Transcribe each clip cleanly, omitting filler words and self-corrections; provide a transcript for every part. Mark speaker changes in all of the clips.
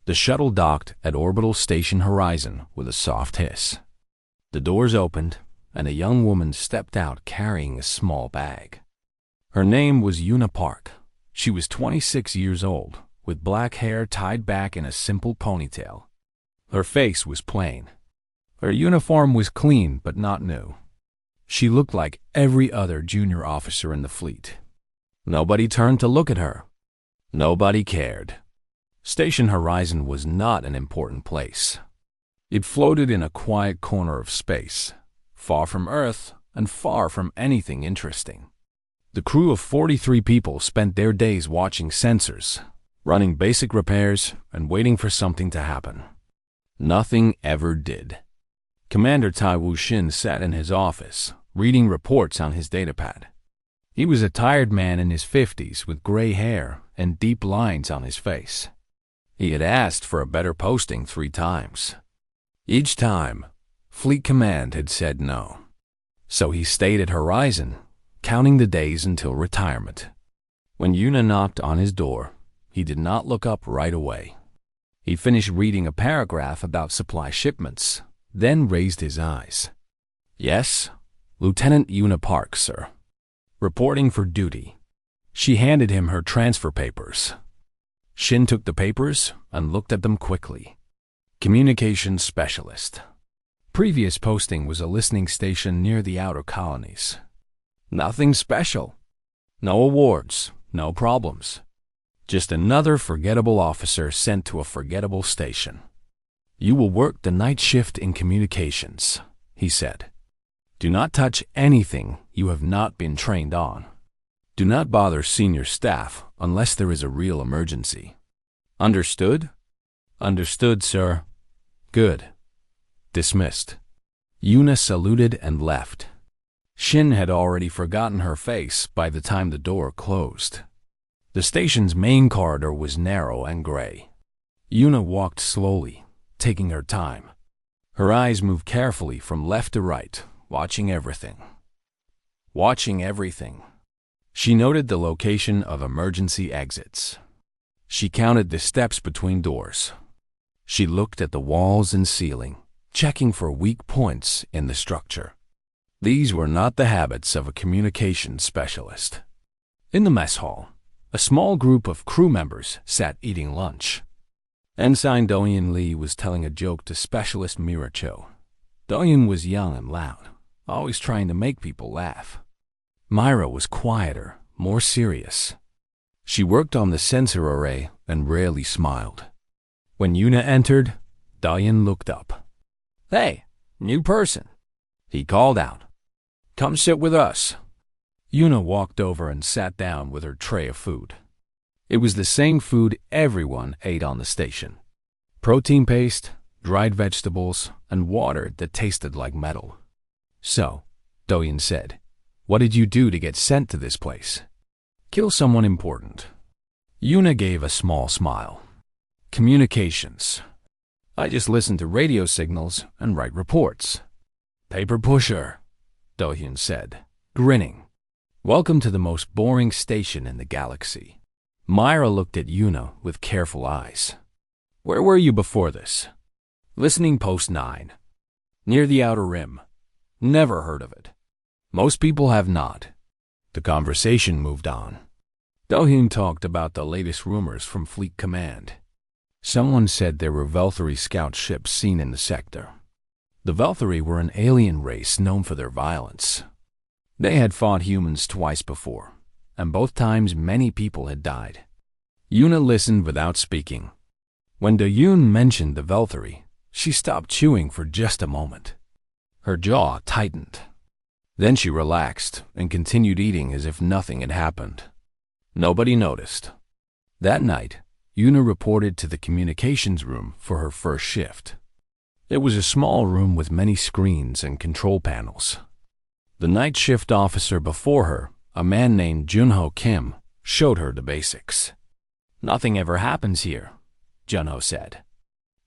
Speaker 1: The shuttle docked at Orbital Station Horizon with a soft hiss. The doors opened, and a young woman stepped out carrying a small bag. Her name was Yuna Park. She was 26 years old, with black hair tied back in a simple ponytail. Her face was plain. Her uniform was clean but not new. She looked like every other junior officer in the fleet. Nobody turned to look at her. Nobody cared. Station Horizon was not an important place. It floated in a quiet corner of space, far from Earth and far from anything interesting. The crew of 43 people spent their days watching sensors, running basic repairs, and waiting for something to happen. Nothing ever did. Commander Tai Wu-shin sat in his office, reading reports on his datapad. He was a tired man in his 50s with gray hair and deep lines on his face. He had asked for a better posting 3 times. Each time, Fleet Command had said no. So he stayed at Horizon, counting the days until retirement. When Yuna knocked on his door, he did not look up right away. He finished reading a paragraph about supply shipments, then raised his eyes. "Yes, Lieutenant Yuna Park, sir. Reporting for duty." She handed him her transfer papers. Shin took the papers and looked at them quickly. Communications Specialist. Previous posting was a listening station near the outer colonies. Nothing special. No awards, no problems. Just another forgettable officer sent to a forgettable station. "You will work the night shift in communications," he said. "Do not touch anything you have not been trained on. Do not bother senior staff unless there is a real emergency. Understood?" "Understood, sir." "Good." Dismissed. Yuna saluted and left. Shin had already forgotten her face by the time the door closed. The station's main corridor was narrow and gray. Yuna walked slowly, taking her time. Her eyes moved carefully from left to right, watching everything. Watching everything. She noted the location of emergency exits. She counted the steps between doors. She looked at the walls and ceiling, checking for weak points in the structure. These were not the habits of a communications specialist. In the mess hall, a small group of crew members sat eating lunch. Ensign Doyen Lee was telling a joke to Specialist Miracho. Doyen was young and loud, always trying to make people laugh. Myra was quieter, more serious. She worked on the sensor array and rarely smiled. When Yuna entered, Doyen looked up. "Hey, new person," he called out. "Come sit with us." Yuna walked over and sat down with her tray of food. It was the same food everyone ate on the station. Protein paste, dried vegetables, and water that tasted like metal. "So," Doyen said, "what did you do to get sent to this place?" "Kill someone important." Yuna gave a small smile. "Communications. I just listen to radio signals and write reports." "Paper pusher," Doyen said, grinning. "Welcome to the most boring station in the galaxy." Myra looked at Yuna with careful eyes. "Where were you before this?" "Listening post 9. Near the Outer Rim. Never heard of it. Most people have not." The conversation moved on. Doyen talked about the latest rumors from Fleet Command. Someone said there were Velthari scout ships seen in the sector. The Velthari were an alien race known for their violence. They had fought humans twice before, and both times many people had died. Yuna listened without speaking. When Doyen mentioned the Velthari, she stopped chewing for just a moment. Her jaw tightened. Then she relaxed and continued eating as if nothing had happened. Nobody noticed. That night, Yuna reported to the communications room for her first shift. It was a small room with many screens and control panels. The night shift officer before her, a man named Junho Kim, showed her the basics. "Nothing ever happens here," Junho said.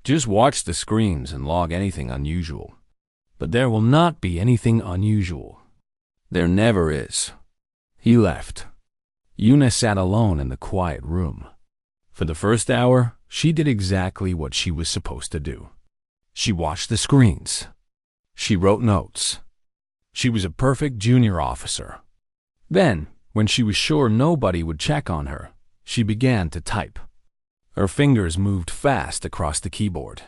Speaker 1: "Just watch the screens and log anything unusual. But there will not be anything unusual. There never is." He left. Yuna sat alone in the quiet room. For the first hour, she did exactly what she was supposed to do. She watched the screens. She wrote notes. She was a perfect junior officer. Then, when she was sure nobody would check on her, she began to type. Her fingers moved fast across the keyboard.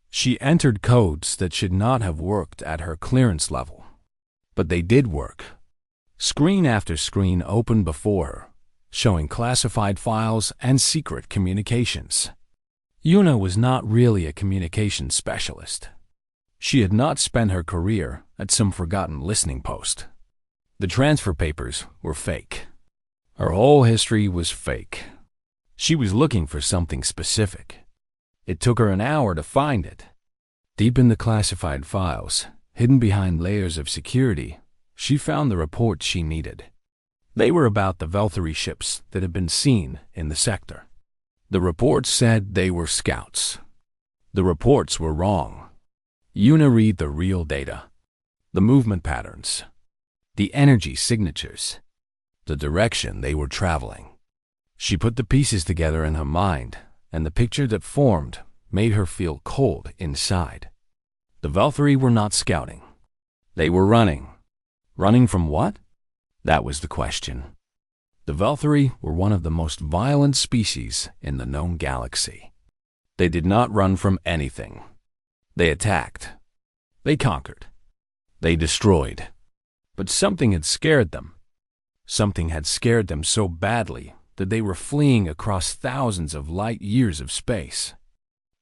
Speaker 1: She entered codes that should not have worked at her clearance level. But they did work. Screen after screen opened before her, showing classified files and secret communications. Yuna was not really a communications specialist. She had not spent her career at some forgotten listening post. The transfer papers were fake. Her whole history was fake. She was looking for something specific. It took her an hour to find it. Deep in the classified files, hidden behind layers of security, she found the reports she needed. They were about the Valkyrie ships that had been seen in the sector. The reports said they were scouts. The reports were wrong. Yuna read the real data, the movement patterns, the energy signatures, the direction they were traveling. She put the pieces together in her mind, and the picture that formed made her feel cold inside. The Valkyrie were not scouting. They were running. Running from what? That was the question. The Valkyrie were one of the most violent species in the known galaxy. They did not run from anything. They attacked. They conquered. They destroyed. But something had scared them. Something had scared them so badly that they were fleeing across thousands of light years of space.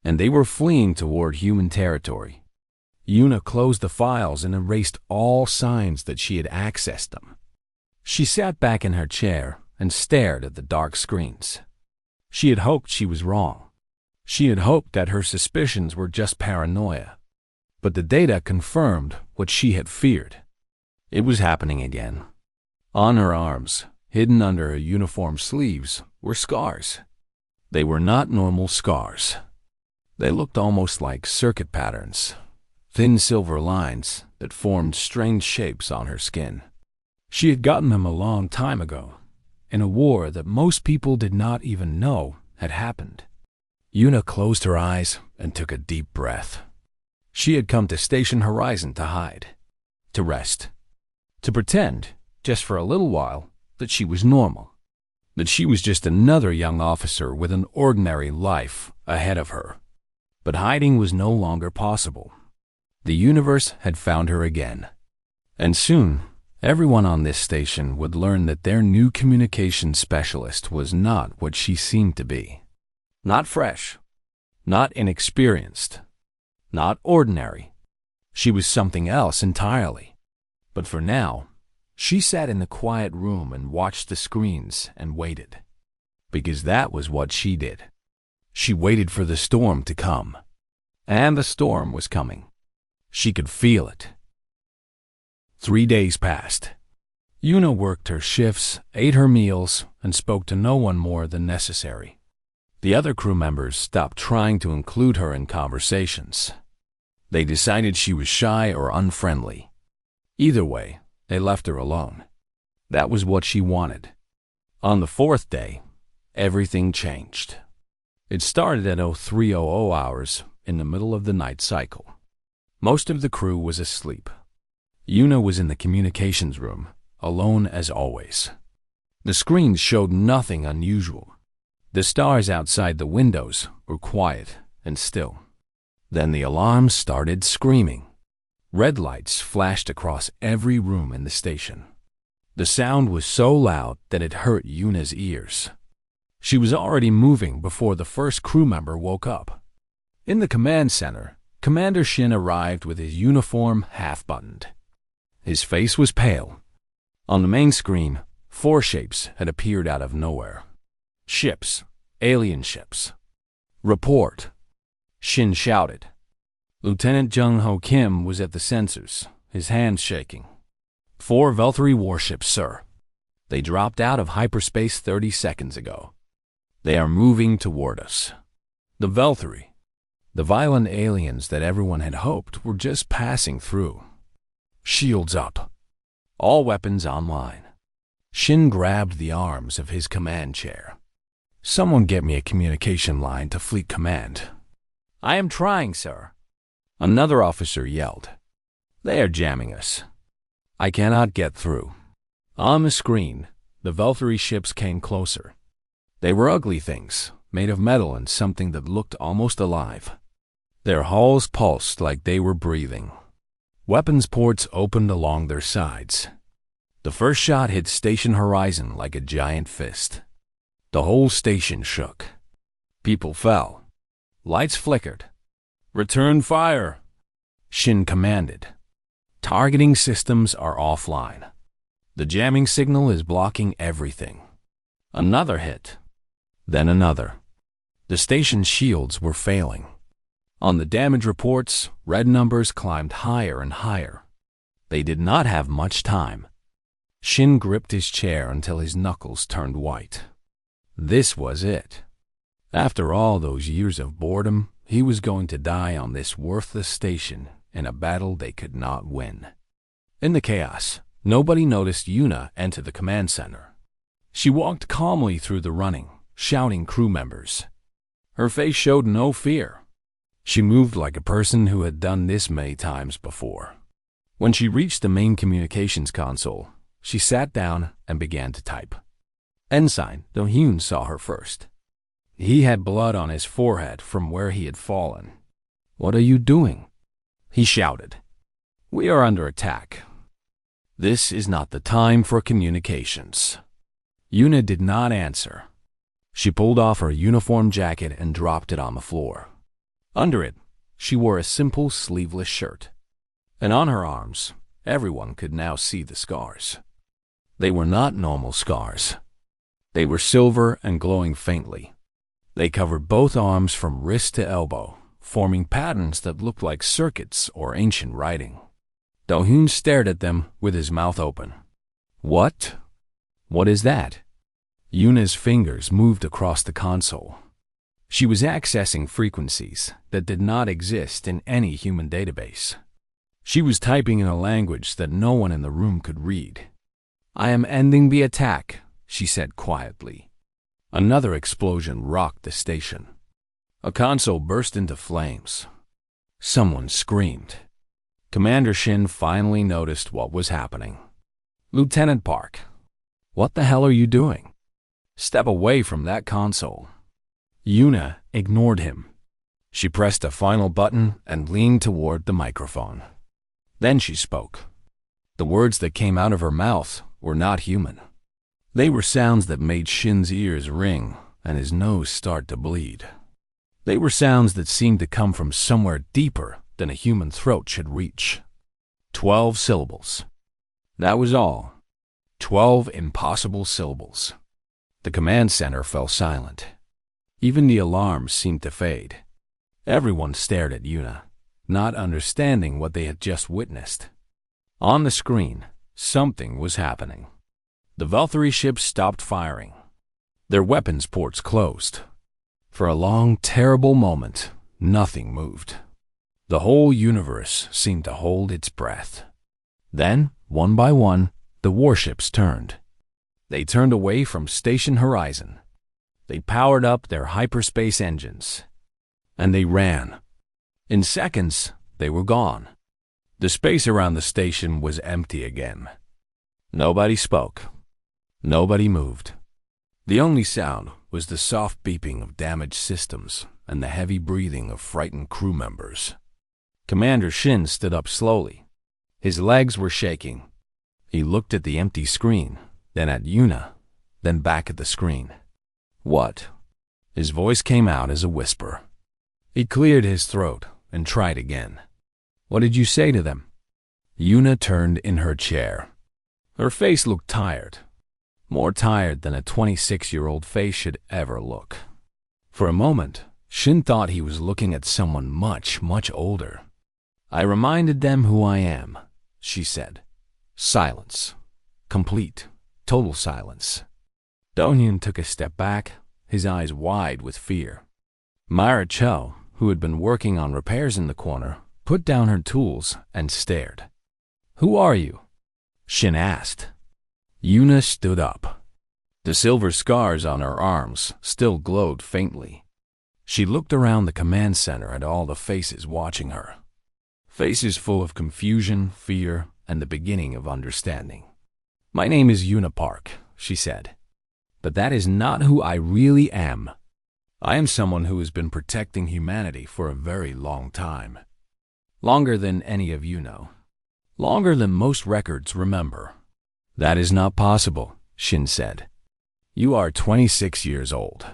Speaker 1: And they were fleeing toward human territory. Yuna closed the files and erased all signs that she had accessed them. She sat back in her chair and stared at the dark screens. She had hoped she was wrong. She had hoped that her suspicions were just paranoia. But the data confirmed what she had feared. It was happening again. On her arms, hidden under her uniform sleeves, were scars. They were not normal scars. They looked almost like circuit patterns, thin silver lines that formed strange shapes on her skin. She had gotten them a long time ago, in a war that most people did not even know had happened. Yuna closed her eyes and took a deep breath. She had come to Station Horizon to hide, to rest, to pretend, just for a little while, that she was normal, that she was just another young officer with an ordinary life ahead of her. But hiding was no longer possible. The universe had found her again. And soon, everyone on this station would learn that their new communications specialist was not what she seemed to be. Not fresh, not inexperienced, not ordinary. She was something else entirely. But for now, she sat in the quiet room and watched the screens and waited. Because that was what she did. She waited for the storm to come. And the storm was coming. She could feel it. 3 days passed. Yuna worked her shifts, ate her meals, and spoke to no one more than necessary. The other crew members stopped trying to include her in conversations. They decided she was shy or unfriendly. Either way, they left her alone. That was what she wanted. On the 4th day, everything changed. It started at 0300 hours in the middle of the night cycle. Most of the crew was asleep. Yuna was in the communications room, alone as always. The screens showed nothing unusual. The stars outside the windows were quiet and still. Then the alarms started screaming. Red lights flashed across every room in the station. The sound was so loud that it hurt Yuna's ears. She was already moving before the first crew member woke up. In the command center, Commander Shin arrived with his uniform half-buttoned. His face was pale. On the main screen, 4 shapes had appeared out of nowhere. Ships, alien ships. Report. Shin shouted. Lieutenant Jung Ho Kim was at the sensors, his hands shaking. 4 Valkyrie warships, sir. They dropped out of hyperspace 30 seconds ago. They are moving toward us. The Valkyrie, the violent aliens that everyone had hoped were just passing through. Shields up. All weapons online. Shin grabbed the arms of his command chair. Someone get me a communication line to Fleet Command. I am trying, sir. Another officer yelled. They are jamming us. I cannot get through. On the screen, the Valkyrie ships came closer. They were ugly things, made of metal and something that looked almost alive. Their hulls pulsed like they were breathing. Weapons ports opened along their sides. The first shot hit station horizon like a giant fist. The whole station shook. People fell. Lights flickered. Return fire, Shin commanded. Targeting systems are offline. The jamming signal is blocking everything. Another hit. Then another. The station's shields were failing. On the damage reports, red numbers climbed higher and higher. They did not have much time. Shin gripped his chair until his knuckles turned white. This was it. After all those years of boredom, he was going to die on this worthless station in a battle they could not win. In the chaos, nobody noticed Yuna enter the command center. She walked calmly through the running, shouting crew members. Her face showed no fear. She moved like a person who had done this many times before. When she reached the main communications console, she sat down and began to type. Ensign Do-hyun saw her first. He had blood on his forehead from where he had fallen. What are you doing? He shouted. We are under attack. This is not the time for communications. Yuna did not answer. She pulled off her uniform jacket and dropped it on the floor. Under it, she wore a simple sleeveless shirt. And on her arms, everyone could now see the scars. They were not normal scars. They were silver and glowing faintly. They covered both arms from wrist to elbow, forming patterns that looked like circuits or ancient writing. Do-hyun stared at them with his mouth open. What? What is that? Yuna's fingers moved across the console. She was accessing frequencies that did not exist in any human database. She was typing in a language that no one in the room could read. I am ending the attack, she said quietly. Another explosion rocked the station. A console burst into flames. Someone screamed. Commander Shin finally noticed what was happening. Lieutenant Park, what the hell are you doing? Step away from that console. Yuna ignored him. She pressed a final button and leaned toward the microphone. Then she spoke. The words that came out of her mouth were not human. They were sounds that made Shin's ears ring and his nose start to bleed. They were sounds that seemed to come from somewhere deeper than a human throat should reach. 12 syllables. That was all. 12 impossible syllables. The command center fell silent. Even the alarms seemed to fade. Everyone stared at Yuna, not understanding what they had just witnessed. On the screen, something was happening. The Valkyrie ships stopped firing. Their weapons ports closed. For a long, terrible moment, nothing moved. The whole universe seemed to hold its breath. Then, one by one, the warships turned. They turned away from station horizon. They powered up their hyperspace engines. And they ran. In seconds, they were gone. The space around the station was empty again. Nobody spoke. Nobody moved. The only sound was the soft beeping of damaged systems and the heavy breathing of frightened crew members. Commander Shin stood up slowly. His legs were shaking. He looked at the empty screen, then at Yuna, then back at the screen. What? His voice came out as a whisper. He cleared his throat and tried again. What did you say to them? Yuna turned in her chair. Her face looked tired. More tired than a 26-year-old face should ever look. For a moment, Shin thought he was looking at someone much, much older. I reminded them who I am, she said. Silence. Complete, total silence. Do-hyun took a step back, his eyes wide with fear. Myra Cho, who had been working on repairs in the corner, put down her tools and stared. Who are you? Shin asked. Yuna stood up. The silver scars on her arms still glowed faintly. She looked around the command center at all the faces watching her. Faces full of confusion, fear, and the beginning of understanding. "My name is Unipark," she said. "But that is not who I really am. I am someone who has been protecting humanity for a very long time. Longer than any of you know. Longer than most records remember." "That is not possible," Shin said. "You are 26 years old.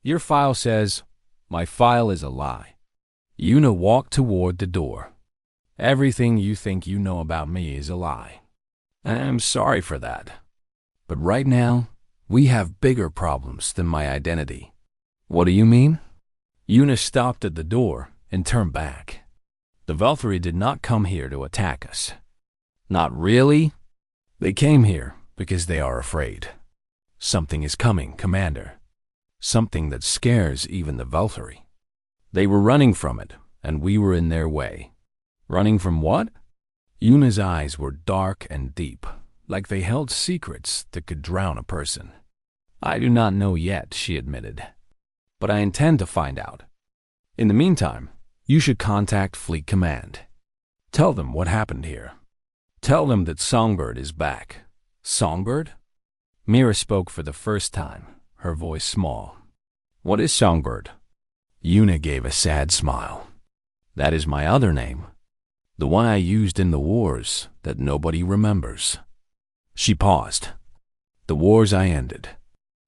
Speaker 1: Your file says, 'My file is a lie.'" Yuna walked toward the door. "Everything you think you know about me is a lie. I am sorry for that. But right now, we have bigger problems than my identity." "What do you mean?" Yuna stopped at the door and turned back. "The Valkyrie did not come here to attack us." "Not really?" "They came here because they are afraid. Something is coming, Commander. Something that scares even the Valkyrie. They were running from it, and we were in their way." "Running from what?" Yuna's eyes were dark and deep, like they held secrets that could drown a person. "I do not know yet," she admitted. "But I intend to find out. In the meantime, you should contact Fleet Command. Tell them what happened here. Tell them that Songbird is back." "Songbird?" Mira spoke for the first time, her voice small. "What is Songbird?" Yuna gave a sad smile. "That is my other name. The one I used in the wars that nobody remembers." She paused. "The wars I ended."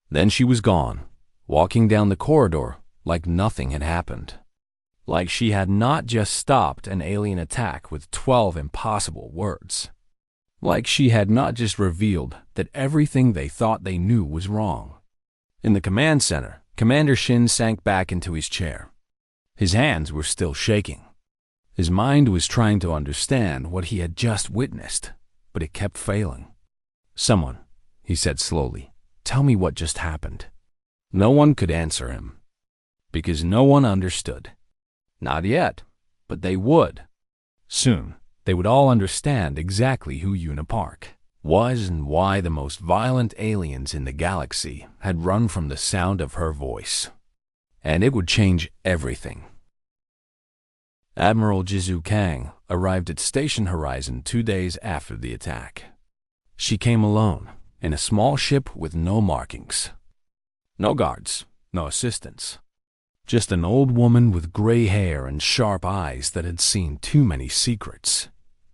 Speaker 1: Then she was gone, walking down the corridor like nothing had happened. Like she had not just stopped an alien attack with 12 impossible words. Like she had not just revealed that everything they thought they knew was wrong. In the command center, Commander Shin sank back into his chair. His hands were still shaking. His mind was trying to understand what he had just witnessed, but it kept failing. "Someone," he said slowly, "tell me what just happened." No one could answer him, because no one understood. Not yet, but they would. Soon, they would all understand exactly who Unipark was and why the most violent aliens in the galaxy had run from the sound of her voice. And it would change everything. Admiral Jizu Kang arrived at Station Horizon 2 days after the attack. She came alone, in a small ship with no markings. No guards, no assistants. Just an old woman with gray hair and sharp eyes that had seen too many secrets.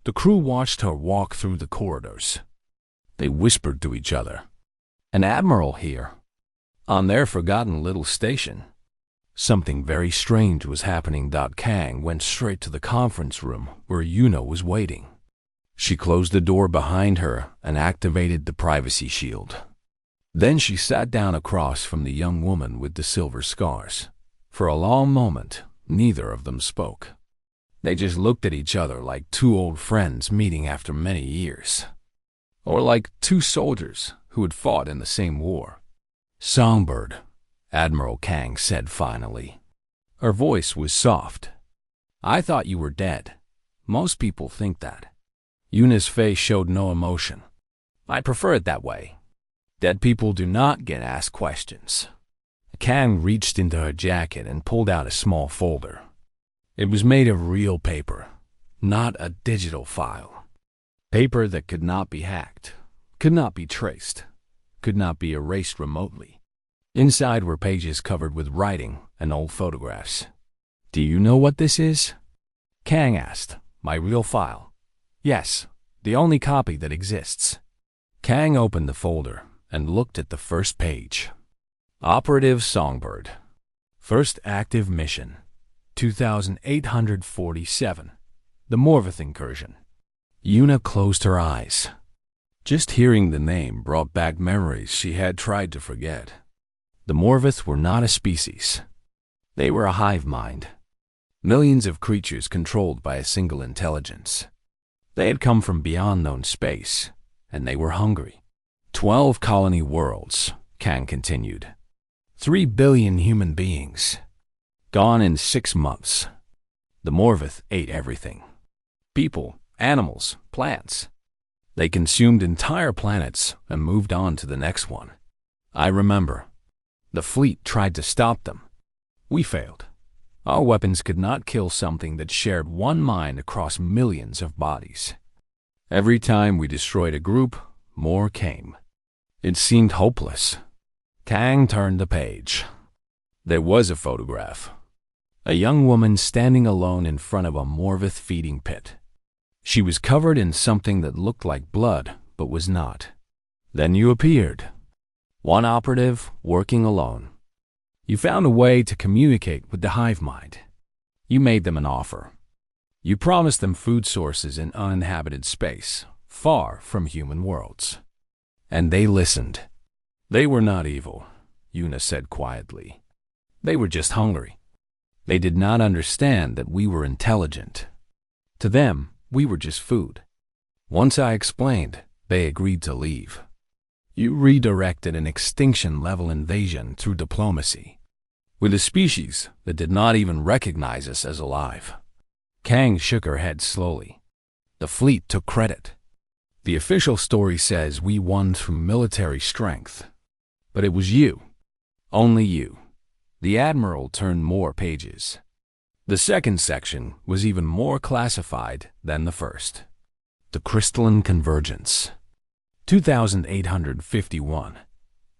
Speaker 1: The crew watched her walk through the corridors. They whispered to each other. "An admiral here, on their forgotten little station." Something very strange was happening. Kang went straight to the conference room where Yuna was waiting. She closed the door behind her and activated the privacy shield. Then she sat down across from the young woman with the silver scars. For a long moment, neither of them spoke. They just looked at each other like two old friends meeting after many years. Or like two soldiers who had fought in the same war. "Songbird," Admiral Kang said finally. Her voice was soft. "I thought you were dead. Most people think that." Yuna's face showed no emotion. "I prefer it that way. Dead people do not get asked questions." Kang reached into her jacket and pulled out a small folder. It was made of real paper, not a digital file. Paper that could not be hacked, could not be traced, could not be erased remotely. Inside were pages covered with writing and old photographs. "Do you know what this is?" Kang asked. "My real file." "Yes, the only copy that exists." Kang opened the folder and looked at the first page. Operative Songbird. First active mission, 2847. The Morvith incursion. Yuna closed her eyes. Just hearing the name brought back memories she had tried to forget. The Morvith were not a species. They were a hive mind. Millions of creatures controlled by a single intelligence. They had come from beyond known space, and they were hungry. 12 colony worlds, Kang continued. 3 billion human beings. Gone in 6 months. The Morvith ate everything. People, animals, plants. They consumed entire planets and moved on to the next one. I remember. The fleet tried to stop them. We failed. Our weapons could not kill something that shared one mind across millions of bodies. Every time we destroyed a group, more came. It seemed hopeless. Kang turned the page. There was a photograph. A young woman standing alone in front of a Morvith feeding pit. She was covered in something that looked like blood, but was not. Then you appeared. One operative working alone. You found a way to communicate with the hive mind. You made them an offer. You promised them food sources in uninhabited space, far from human worlds. And they listened. They were not evil, Yuna said quietly. They were just hungry. They did not understand that we were intelligent. To them, we were just food. Once I explained, they agreed to leave. You redirected an extinction-level invasion through diplomacy, with a species that did not even recognize us as alive. Kang shook her head slowly. The fleet took credit. The official story says we won through military strength. But it was you. Only you. The Admiral turned more pages. The second section was even more classified than the first. The Crystalline Convergence. 2851.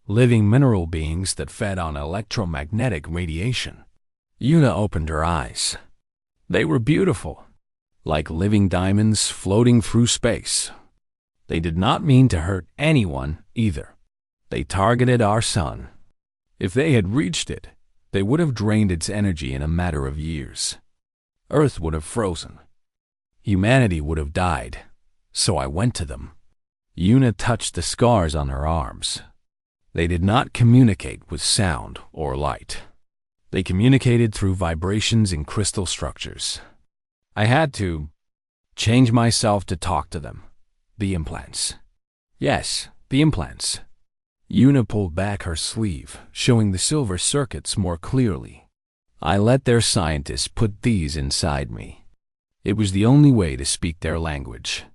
Speaker 1: Living mineral beings that fed on electromagnetic radiation. Yuna opened her eyes. They were beautiful, like living diamonds floating through space. They did not mean to hurt anyone either. They targeted our sun. If they had reached it, they would have drained its energy in a matter of years. Earth would have frozen. Humanity would have died. So I went to them. Yuna touched the scars on her arms. They did not communicate with sound or light. They communicated through vibrations in crystal structures. I had to change myself to talk to them. The implants. Yes, the implants. Yuna pulled back her sleeve, showing the silver circuits more clearly. I let their scientists put these inside me. It was the only way to speak their language.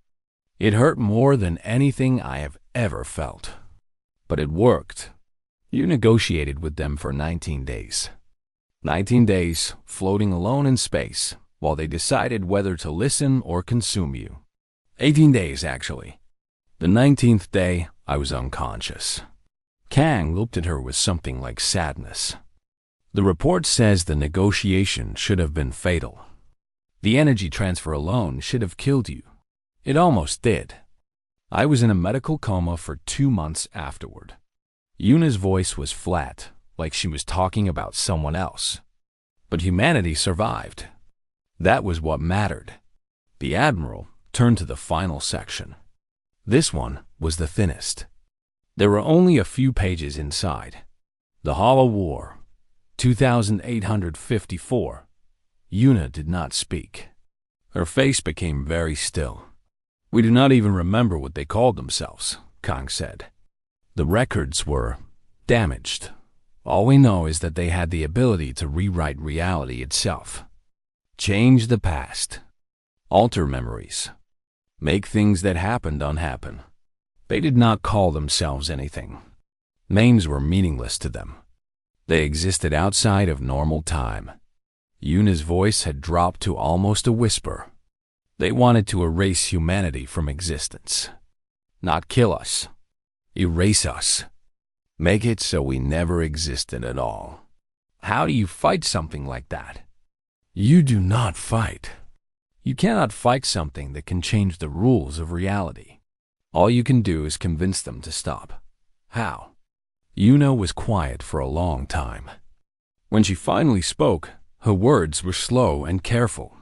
Speaker 1: It hurt more than anything I have ever felt. But it worked. You negotiated with them for 19 days. 19 days, floating alone in space, while they decided whether to listen or consume you. 18 days, actually. The 19th day, I was unconscious. Kang looked at her with something like sadness. The report says the negotiation should have been fatal. The energy transfer alone should have killed you. It almost did. I was in a medical coma for 2 months afterward. Yuna's voice was flat, like she was talking about someone else. But humanity survived. That was what mattered. The Admiral turned to the final section. This one was the thinnest. There were only a few pages inside. The Hollow War, 2854. Yuna did not speak. Her face became very still. We do not even remember what they called themselves, Kang said. The records were damaged. All we know is that they had the ability to rewrite reality itself. Change the past. Alter memories. Make things that happened unhappen. They did not call themselves anything. Names were meaningless to them. They existed outside of normal time. Yuna's voice had dropped to almost a whisper. They wanted to erase humanity from existence. Not kill us. Erase us. Make it so we never existed at all. How do you fight something like that? You do not fight. You cannot fight something that can change the rules of reality. All you can do is convince them to stop. How? Yuna was quiet for a long time. When she finally spoke, her words were slow and careful.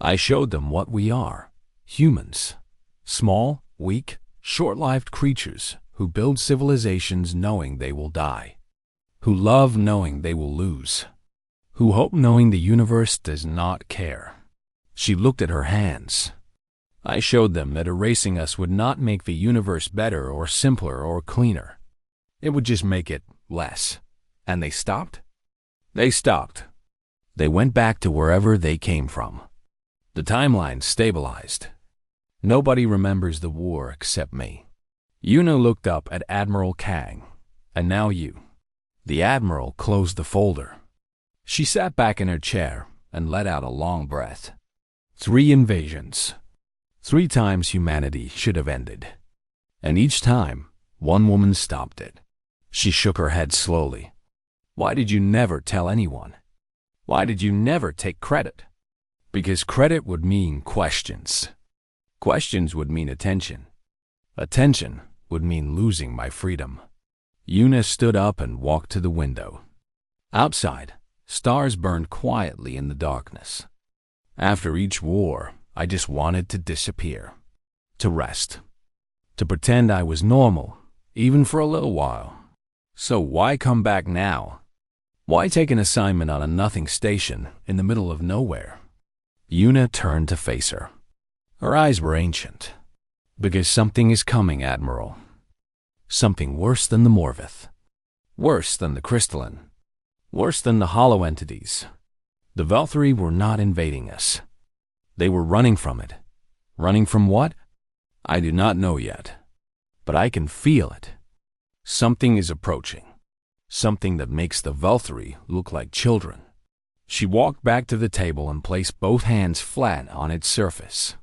Speaker 1: I showed them what we are. Humans. Small, weak, short-lived creatures who build civilizations knowing they will die. Who love knowing they will lose. Who hope knowing the universe does not care. She looked at her hands. I showed them that erasing us would not make the universe better or simpler or cleaner. It would just make it less. And they stopped? They stopped. They went back to wherever they came from. The timeline stabilized. Nobody remembers the war except me. Yuna looked up at Admiral Kang. And now you. The Admiral closed the folder. She sat back in her chair and let out a long breath. 3 invasions. 3 times humanity should have ended. And each time, one woman stopped it. She shook her head slowly. Why did you never tell anyone? Why did you never take credit? Because credit would mean questions. Questions would mean attention. Attention would mean losing my freedom. Una stood up and walked to the window. Outside, stars burned quietly in the darkness. After each war, I just wanted to disappear. To rest. To pretend I was normal, even for a little while. So why come back now? Why take an assignment on a nothing station in the middle of nowhere? Una turned to face her. Her eyes were ancient. Because something is coming, Admiral. Something worse than the Morvith. Worse than the crystalline. Worse than the hollow entities. The Valkyrie were not invading us. They were running from it. Running from what? I do not know yet. But I can feel it. Something is approaching. Something that makes the Valkyrie look like children. She walked back to the table and placed both hands flat on its surface.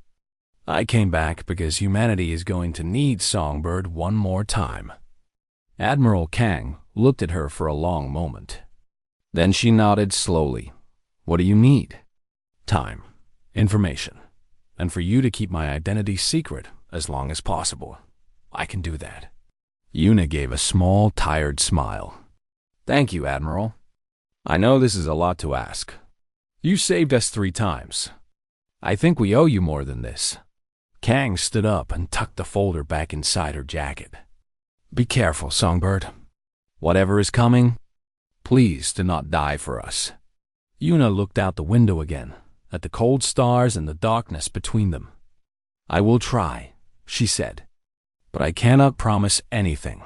Speaker 1: I came back because humanity is going to need Songbird one more time. Admiral Kang looked at her for a long moment. Then she nodded slowly. What do you need? Time, information, and for you to keep my identity secret as long as possible. I can do that. Una gave a small, tired smile. Thank you, Admiral. I know this is a lot to ask. You saved us 3 times. I think we owe you more than this. Kang stood up and tucked the folder back inside her jacket. Be careful, Songbird. Whatever is coming, please do not die for us. Una looked out the window again, at the cold stars and the darkness between them. I will try, she said, but I cannot promise anything,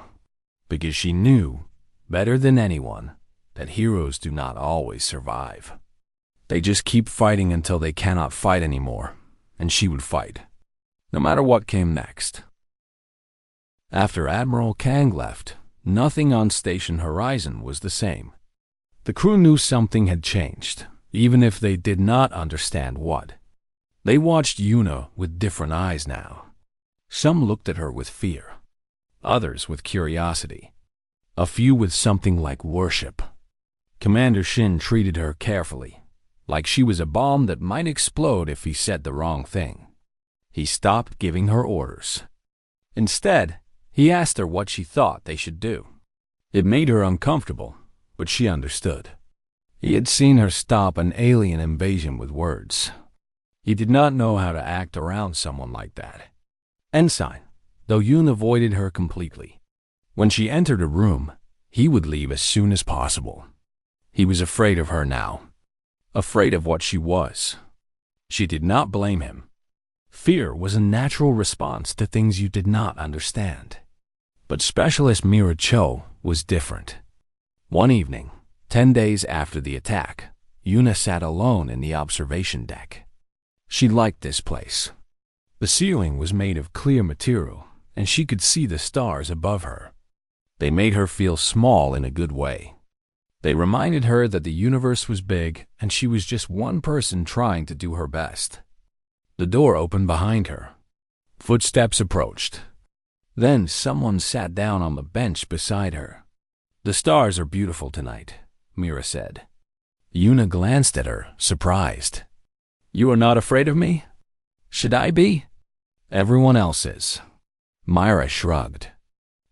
Speaker 1: because she knew, better than anyone, that heroes do not always survive. They just keep fighting until they cannot fight anymore, and she would fight. No matter what came next. After Admiral Kang left, nothing on Station Horizon was the same. The crew knew something had changed, even if they did not understand what. They watched Una with different eyes now. Some looked at her with fear, others with curiosity, a few with something like worship. Commander Shin treated her carefully, like she was a bomb that might explode if he said the wrong thing. He stopped giving her orders. Instead, he asked her what she thought they should do. It made her uncomfortable, but she understood. He had seen her stop an alien invasion with words. He did not know how to act around someone like that. Ensign, though Yoon avoided her completely. When she entered a room, he would leave as soon as possible. He was afraid of her now. Afraid of what she was. She did not blame him. Fear was a natural response to things you did not understand. But Specialist Mira Cho was different. One evening, 10 days after the attack, Una sat alone in the observation deck. She liked this place. The ceiling was made of clear material, and she could see the stars above her. They made her feel small in a good way. They reminded her that the universe was big, and she was just one person trying to do her best. The door opened behind her. Footsteps approached. Then someone sat down on the bench beside her. The stars are beautiful tonight, Mira said. Una glanced at her, surprised. You are not afraid of me? Should I be? Everyone else is. Myra shrugged.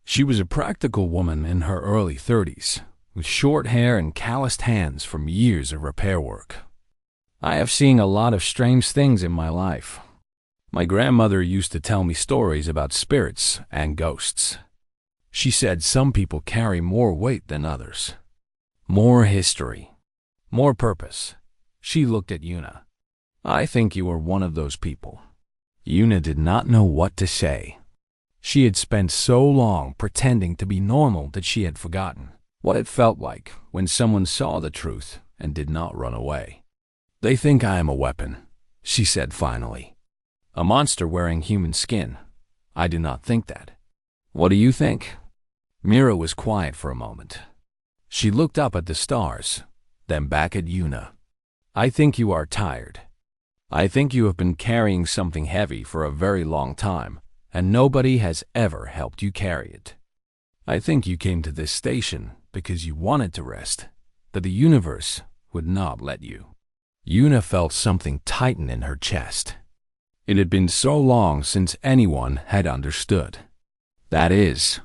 Speaker 1: She was a practical woman in her early 30s, with short hair and calloused hands from years of repair work. I have seen a lot of strange things in my life. My grandmother used to tell me stories about spirits and ghosts. She said some people carry more weight than others. More history. More purpose. She looked at Una. I think you are one of those people. Una did not know what to say. She had spent so long pretending to be normal that she had forgotten what it felt like when someone saw the truth and did not run away. They think I am a weapon, she said finally. A monster wearing human skin. I do not think that. What do you think? Mira was quiet for a moment. She looked up at the stars, then back at Yuna. I think you are tired. I think you have been carrying something heavy for a very long time, and nobody has ever helped you carry it. I think you came to this station because you wanted to rest, that the universe would not let you. Yuna felt something tighten in her chest. It had been so long since anyone had understood. That is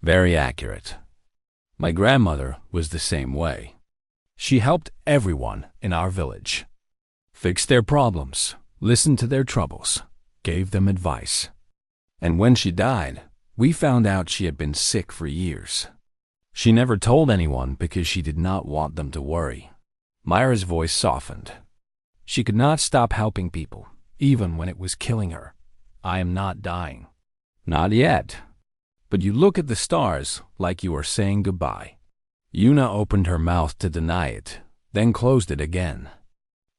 Speaker 1: very accurate. My grandmother was the same way. She helped everyone in our village. Fixed their problems, listened to their troubles, gave them advice. And when she died, we found out she had been sick for years. She never told anyone because she did not want them to worry. Myra's voice softened. She could not stop helping people, even when it was killing her. I am not dying. Not yet. But you look at the stars like you are saying goodbye. Yuna opened her mouth to deny it, then closed it again.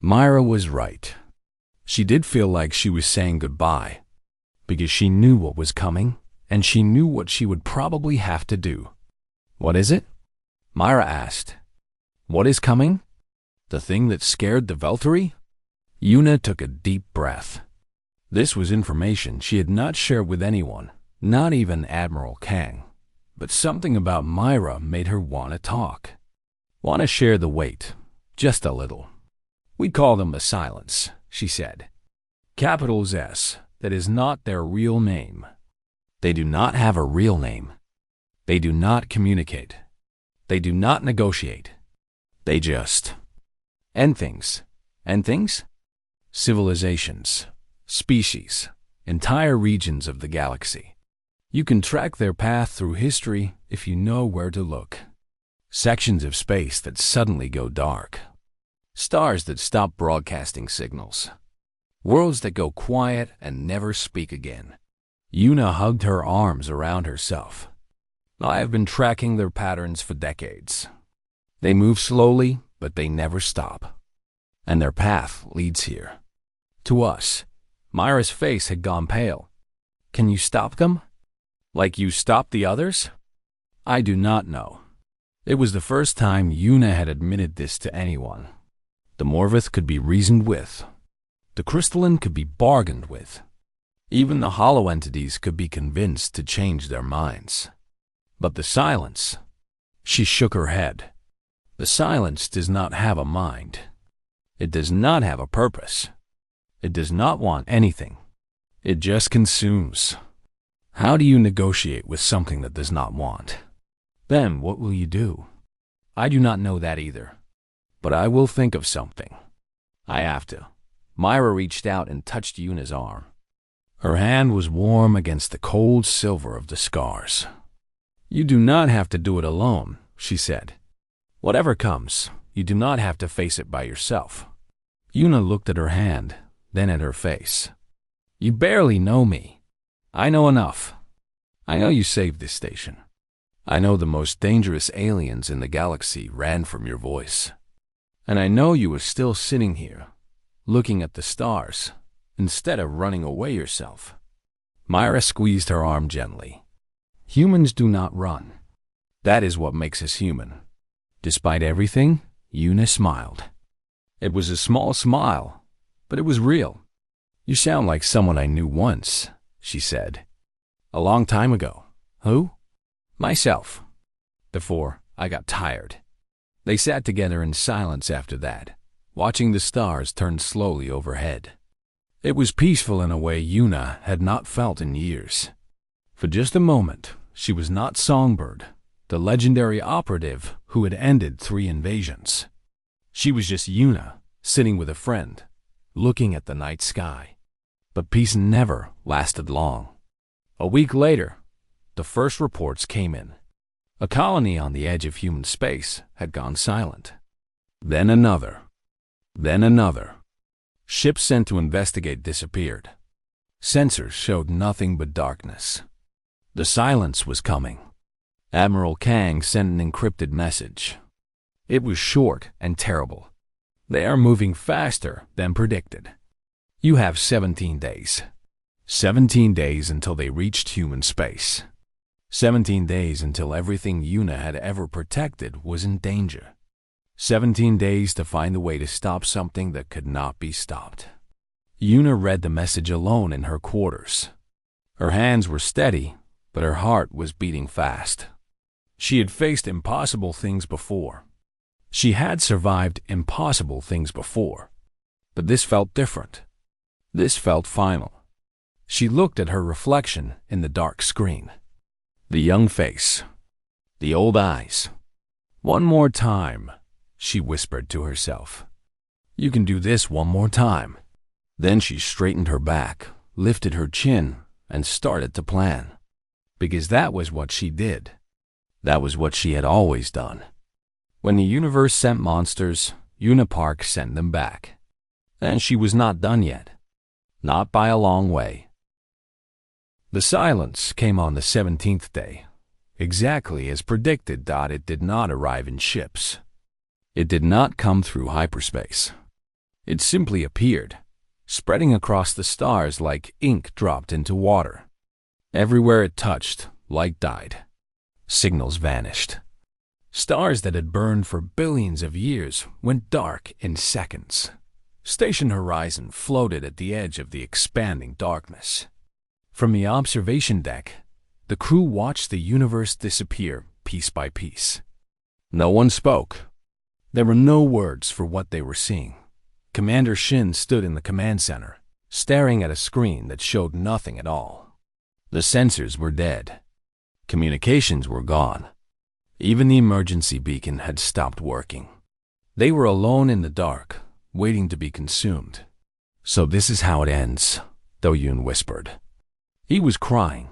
Speaker 1: Myra was right. She did feel like she was saying goodbye, because she knew what was coming, and she knew what she would probably have to do. What is it? Myra asked. What is coming? The thing that scared the Veltari? Yuna took a deep breath. This was information she had not shared with anyone, not even Admiral Kang. But something about Myra made her want to talk. Want to share the weight, just a little. We call them the Silence, she said. Capitals S, that is not their real name. They do not have a real name. They do not communicate. They do not negotiate. They just end things. End things? Civilizations, species, entire regions of the galaxy. You can track their path through history if you know where to look. Sections of space that suddenly go dark. Stars that stop broadcasting signals. Worlds that go quiet and never speak again. Yuna hugged her arms around herself. I have been tracking their patterns for decades. They move slowly, but they never stop. And their path leads here. To us. Myra's face had gone pale. Can you stop them? Like you stopped the others? I do not know. It was the first time Yuna had admitted this to anyone. The Morvith could be reasoned with. The crystalline could be bargained with. Even the hollow entities could be convinced to change their minds. But the Silence, she shook her head. The Silence does not have a mind. It does not have a purpose. It does not want anything. It just consumes. How do you negotiate with something that does not want? Then what will you do? I do not know that either. But I will think of something. I have to. Myra reached out and touched Yuna's arm. Her hand was warm against the cold silver of the scars. You do not have to do it alone, she said. Whatever comes, you do not have to face it by yourself. Yuna looked at her hand, then at her face. You barely know me. I know enough. I know you saved this station. I know the most dangerous aliens in the galaxy ran from your voice. And I know you were still sitting here, looking at the stars, instead of running away yourself. Myra squeezed her arm gently. Humans do not run. That is what makes us human. Despite everything, Yuna smiled. It was a small smile, but it was real. You sound like someone I knew once, she said. A long time ago. Who? Myself. Before I got tired. They sat together in silence after that, watching the stars turn slowly overhead. It was peaceful in a way Yuna had not felt in years. For just a moment, she was not Songbird, the legendary operative who had ended 3 invasions. She was just Yuna, sitting with a friend, looking at the night sky. But peace never lasted long. A week later, the first reports came in. A colony on the edge of human space had gone silent. Then another. Then another. Ships sent to investigate disappeared. Sensors showed nothing but darkness. The Silence was coming. Admiral Kang sent an encrypted message. It was short and terrible. They are moving faster than predicted. You have 17 days. 17 days until they reached human space. 17 days until everything Yuna had ever protected was in danger. 17 days to find a way to stop something that could not be stopped. Yuna read the message alone in her quarters. Her hands were steady, but her heart was beating fast. She had faced impossible things before. She had survived impossible things before. But this felt different. This felt final. She looked at her reflection in the dark screen. The young face. The old eyes. "One more time," she whispered to herself. "You can do this one more time." Then she straightened her back, lifted her chin, and started to plan. Because that was what she did. That was what she had always done. When the universe sent monsters, Yuna Park sent them back. And she was not done yet. Not by a long way. The silence came on the 17th day. Exactly as predicted. It did not arrive in ships. It did not come through hyperspace. It simply appeared, spreading across the stars like ink dropped into water. Everywhere it touched, light died. Signals vanished. Stars that had burned for billions of years went dark in seconds. Station Horizon floated at the edge of the expanding darkness. From the observation deck, the crew watched the universe disappear piece by piece. No one spoke. There were no words for what they were seeing. Commander Shin stood in the command center, staring at a screen that showed nothing at all. The sensors were dead. Communications were gone. Even the emergency beacon had stopped working. They were alone in the dark, waiting to be consumed. "So this is how it ends," Do-yoon whispered. He was crying,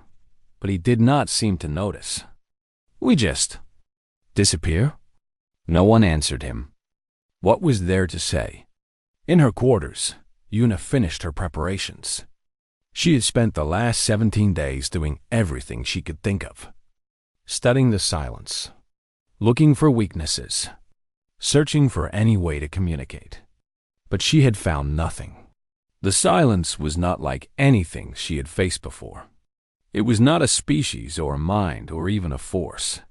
Speaker 1: but he did not seem to notice. "We just disappear?" No one answered him. What was there to say? In her quarters, Yuna finished her preparations. She had spent the last 17 days doing everything she could think of. Studying the silence, looking for weaknesses, searching for any way to communicate. But she had found nothing. The silence was not like anything she had faced before. It was not a species or a mind or even a force.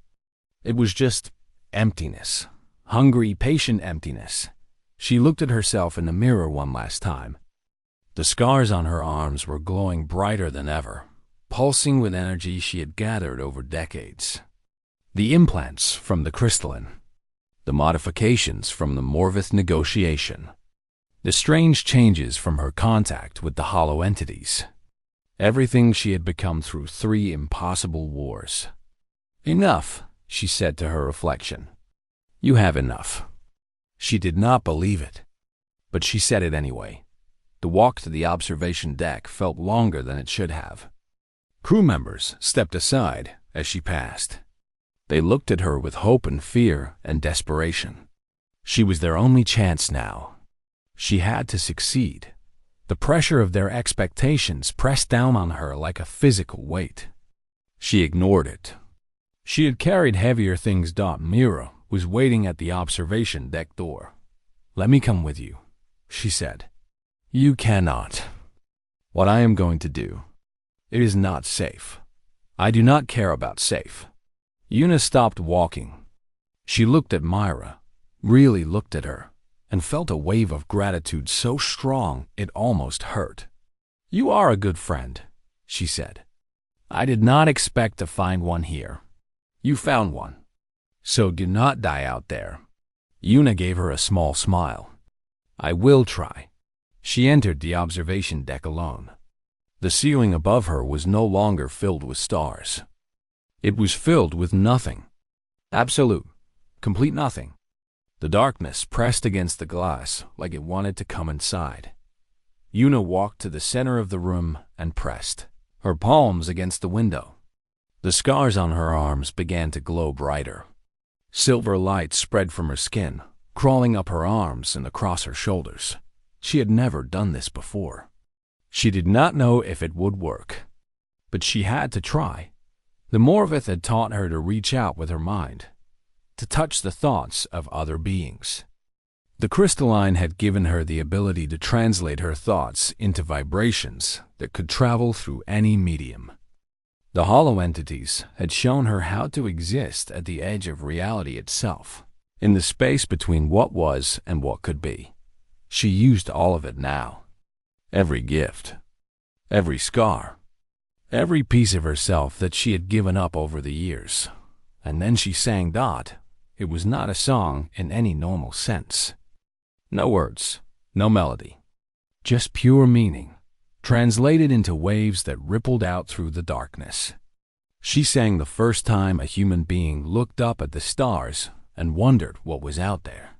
Speaker 1: It was just emptiness, hungry, patient emptiness. She looked at herself in the mirror one last time. The scars on her arms were glowing brighter than ever, pulsing with energy she had gathered over decades. The implants from the crystalline, the modifications from the Morvith negotiation, the strange changes from her contact with the hollow entities. Everything she had become through 3 impossible wars. "Enough," she said to her reflection. "You have enough." She did not believe it, but she said it anyway. The walk to the observation deck felt longer than it should have. Crew members stepped aside as she passed. They looked at her with hope and fear and desperation. She was their only chance now. She had to succeed. The pressure of their expectations pressed down on her like a physical weight. She ignored it. She had carried heavier things. Mira was waiting at the observation deck door. "Let me come with you," she said. "You cannot. What I am going to do, it is not safe. I do not care about safe." Yuna stopped walking. She looked at Myra, really looked at her, and felt a wave of gratitude so strong it almost hurt. "You are a good friend," she said. "I did not expect to find one here. You found one. So do not die out there." Yuna gave her a small smile. "I will try." She entered the observation deck alone. The ceiling above her was no longer filled with stars. It was filled with nothing. Absolute, complete nothing. The darkness pressed against the glass like it wanted to come inside. Yuna walked to the center of the room and pressed, her palms against the window. The scars on her arms began to glow brighter. Silver light spread from her skin, crawling up her arms and across her shoulders. She had never done this before. She did not know if it would work, but she had to try. The Morvith had taught her to reach out with her mind, to touch the thoughts of other beings. The crystalline had given her the ability to translate her thoughts into vibrations that could travel through any medium. The hollow entities had shown her how to exist at the edge of reality itself, in the space between what was and what could be. She used all of it now. Every gift, every scar, every piece of herself that she had given up over the years. And then she sang Dot. It was not a song in any normal sense. No words, no melody, just pure meaning, translated into waves that rippled out through the darkness. She sang the first time a human being looked up at the stars and wondered what was out there.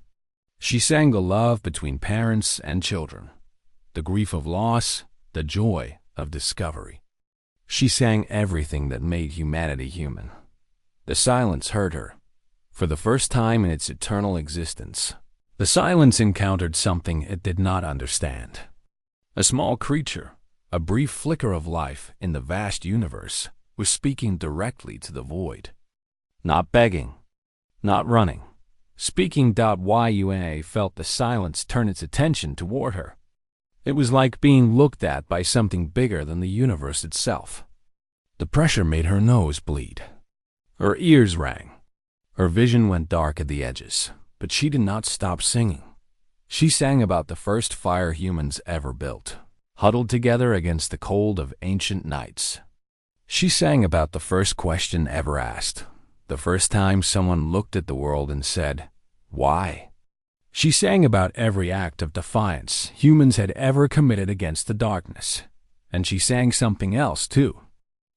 Speaker 1: She sang the love between parents and children, the grief of loss, the joy of discovery. She sang everything that made humanity human. The silence heard her. For the first time in its eternal existence, the silence encountered something it did not understand. A small creature, a brief flicker of life in the vast universe, was speaking directly to the void. Not begging, not running. Speaking. Yuna felt the silence turn its attention toward her. It was like being looked at by something bigger than the universe itself. The pressure made her nose bleed. Her ears rang. Her vision went dark at the edges, but she did not stop singing. She sang about the first fire humans ever built, huddled together against the cold of ancient nights. She sang about the first question ever asked, the first time someone looked at the world and said, "Why?" She sang about every act of defiance humans had ever committed against the darkness. And she sang something else, too.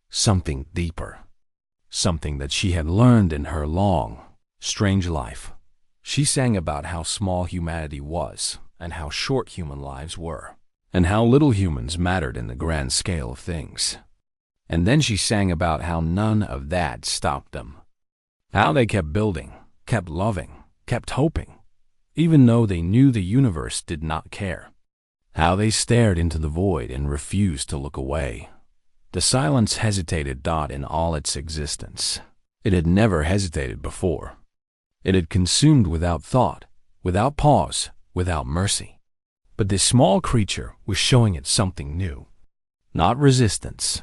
Speaker 1: Something deeper. Something that she had learned in her long, strange life. She sang about how small humanity was, and how short human lives were, and how little humans mattered in the grand scale of things. And then she sang about how none of that stopped them. How they kept building, kept loving, kept hoping, even though they knew the universe did not care. How they stared into the void and refused to look away. The silence hesitated in all its existence. It had never hesitated before. It had consumed without thought, without pause, without mercy. But this small creature was showing it something new. Not resistance,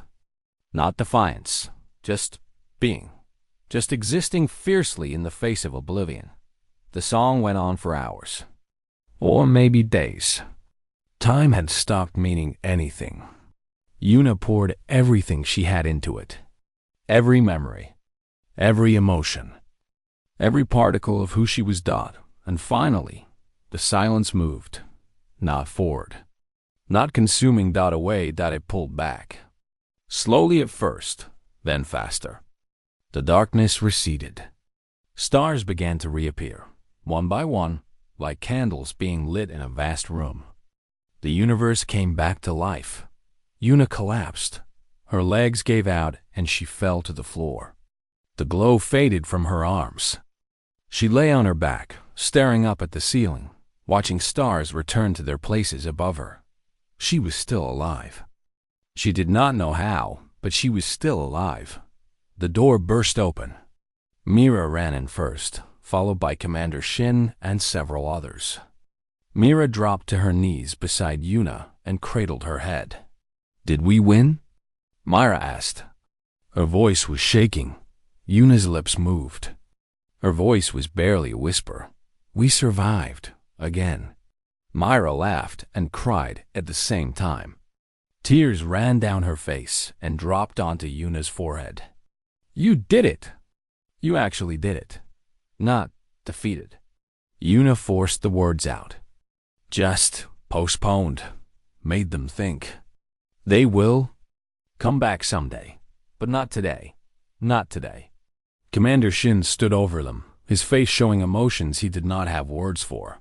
Speaker 1: not defiance, just being, just existing fiercely in the face of oblivion. The song went on for hours, or maybe days. Time had stopped meaning anything. Yuna poured everything she had into it. Every memory, every emotion, every particle of who she was. And finally, the silence moved, not forward, not consuming away. It pulled back. Slowly at first, then faster. The darkness receded. Stars began to reappear, one by one, like candles being lit in a vast room. The universe came back to life. Yuna collapsed. Her legs gave out and she fell to the floor. The glow faded from her arms. She lay on her back, staring up at the ceiling, watching stars return to their places above her. She was still alive. She did not know how, but she was still alive. The door burst open. Mira ran in first, followed by Commander Shin and several others. Mira dropped to her knees beside Yuna and cradled her head. "Did we win?" Mira asked. Her voice was shaking. Yuna's lips moved. Her voice was barely a whisper. "We survived, again." Mira laughed and cried at the same time. Tears ran down her face and dropped onto Yuna's forehead. "You did it! You actually did it. Not defeated." Yuna forced the words out. "Just postponed. Made them think. They will come back someday, but not today. Not today." Commander Shin stood over them, his face showing emotions he did not have words for.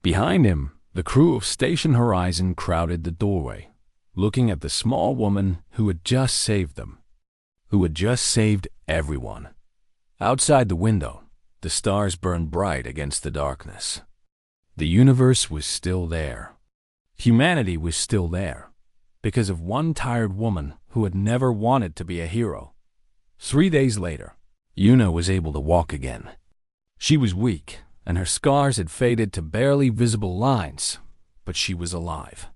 Speaker 1: Behind him, the crew of Station Horizon crowded the doorway, looking at the small woman who had just saved them, who had just saved everyone. Outside the window, the stars burned bright against the darkness. The universe was still there. Humanity was still there, because of one tired woman who had never wanted to be a hero. 3 days later, Yuna was able to walk again. She was weak, and her scars had faded to barely visible lines, but she was alive.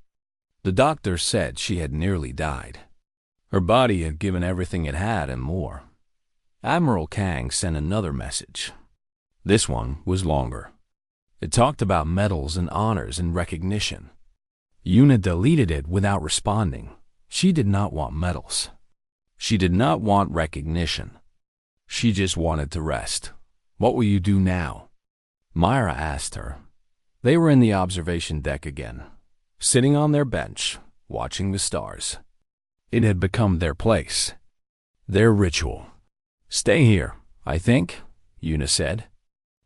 Speaker 1: The doctor said she had nearly died. Her body had given everything it had and more. Admiral Kang sent another message. This one was longer. It talked about medals and honors and recognition. Yuna deleted it without responding. She did not want medals. She did not want recognition. She just wanted to rest. What will you do now? Myra asked her. They were in the observation deck again, sitting on their bench, watching the stars. It had become their place, their ritual. Stay here, I think, Yuna said.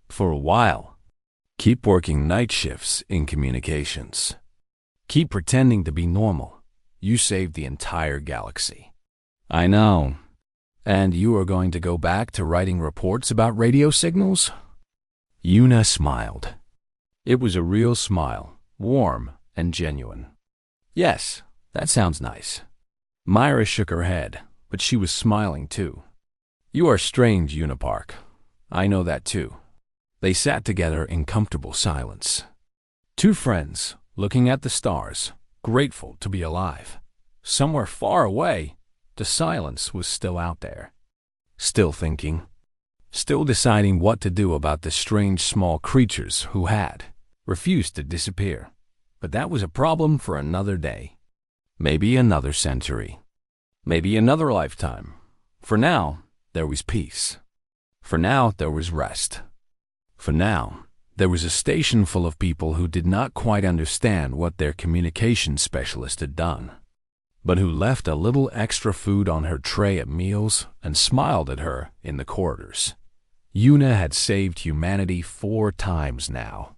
Speaker 1: For a while. Keep working night shifts in communications. Keep pretending to be normal. You saved the entire galaxy. I know. And you are going to go back to writing reports about radio signals? Yuna smiled. It was a real smile, warm and genuine. Yes, that sounds nice. Myra shook her head, but she was smiling too. You are strange, Unipark. I know that too. They sat together in comfortable silence. Two friends, looking at the stars, grateful to be alive. Somewhere far away, the silence was still out there. Still thinking. Still deciding what to do about the strange small creatures who had refused to disappear. But that was a problem for another day. Maybe another century. Maybe another lifetime. For now, there was peace. For now, there was rest. For now, there was a station full of people who did not quite understand what their communication specialist had done, but who left a little extra food on her tray at meals and smiled at her in the corridors. Yuna had saved humanity 4 times now.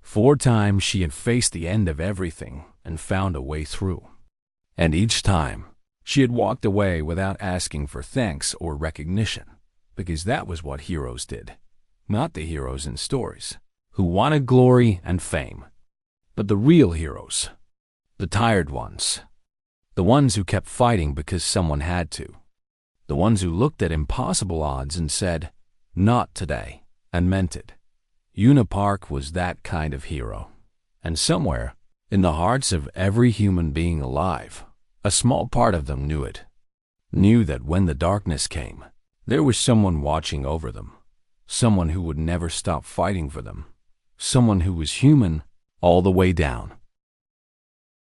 Speaker 1: 4 times she had faced the end of everything and found a way through. And each time, she had walked away without asking for thanks or recognition, because that was what heroes did. Not the heroes in stories, who wanted glory and fame, but the real heroes, the tired ones, the ones who kept fighting because someone had to, the ones who looked at impossible odds and said, "Not today," and meant it. Unipark was that kind of hero. And somewhere, in the hearts of every human being alive, a small part of them knew it. Knew that when the darkness came, there was someone watching over them. Someone who would never stop fighting for them. Someone who was human all the way down.